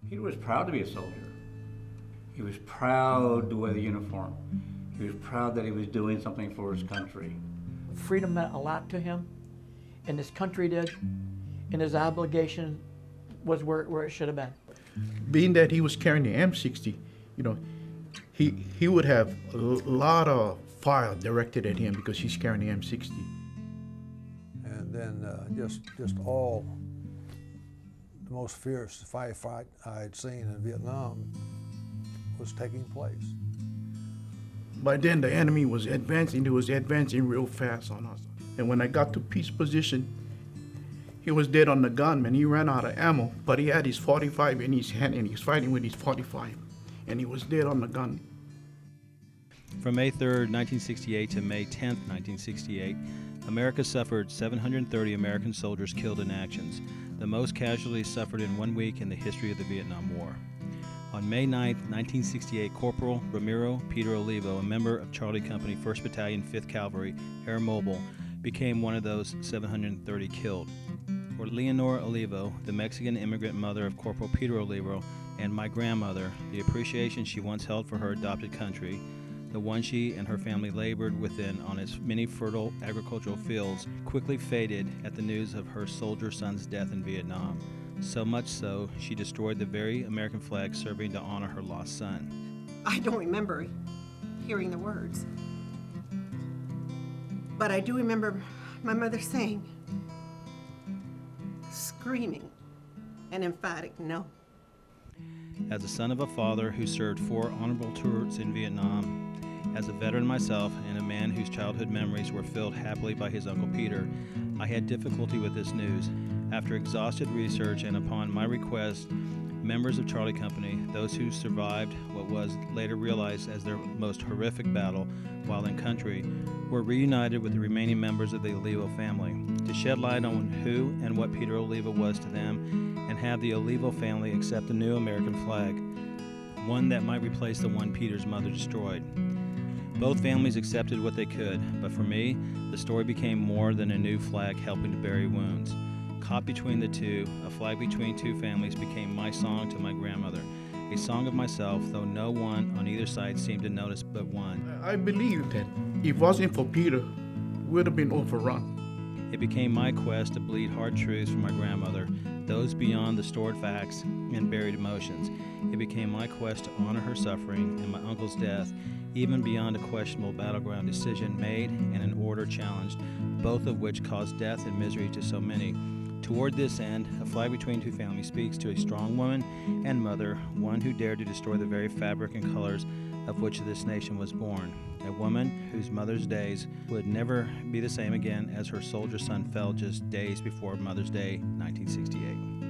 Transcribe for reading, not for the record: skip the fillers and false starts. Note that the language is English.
He was proud to be a soldier. He was proud to wear the uniform. He was proud that he was doing something for his country. Freedom meant a lot to him, and his country did, and his obligation was where it should have been. Being that he was carrying the M60, he would have a lot of fire directed at him because he's carrying the M60. And then just all the most fierce fight I had seen in Vietnam was taking place. By then, the enemy was advancing. He was advancing real fast on us. And when I got to peace position, he was dead on the gun, man. He ran out of ammo, but he had his 45 in his hand, and he's fighting with his 45, and he was dead on the gun. From May 3rd, 1968 to May 10th, 1968, America suffered 730 American soldiers killed in actions, the most casualties suffered in 1 week in the history of the Vietnam War. On May 9, 1968, Corporal Ramiro Peter Olivo, a member of Charlie Company, 1st Battalion, 5th Cavalry, Air Mobile, became one of those 730 killed. For Leonora Olivo, the Mexican immigrant mother of Corporal Peter Olivo, and my grandmother, the appreciation she once held for her adopted country, the one she and her family labored within on its many fertile agricultural fields, quickly faded at the news of her soldier son's death in Vietnam. So much so, she destroyed the very American flag serving to honor her lost son. I don't remember hearing the words, but I do remember my mother saying, screaming, an emphatic no. As the son of a father who served 4 honorable tours in Vietnam, as a veteran myself and a man whose childhood memories were filled happily by his Uncle Peter, I had difficulty with this news. After exhausted research and upon my request, members of Charlie Company, those who survived what was later realized as their most horrific battle while in country, were reunited with the remaining members of the Olivo family to shed light on who and what Peter Olivo was to them and have the Olivo family accept a new American flag, one that might replace the one Peter's mother destroyed. Both families accepted what they could, but for me, the story became more than a new flag helping to bury wounds. Caught between the two, a flag between two families became my song to my grandmother, a song of myself, though no one on either side seemed to notice but one. I believe that if it wasn't for Peter, we would have been overrun. It became my quest to bleed hard truths from my grandmother, those beyond the stored facts and buried emotions. It became my quest to honor her suffering and my uncle's death, even beyond a questionable battleground decision made and an order challenged, both of which caused death and misery to so many. Toward this end, a flag between two families speaks to a strong woman and mother, one who dared to destroy the very fabric and colors of which this nation was born, a woman whose mother's days would never be the same again as her soldier son fell just days before Mother's Day, 1968.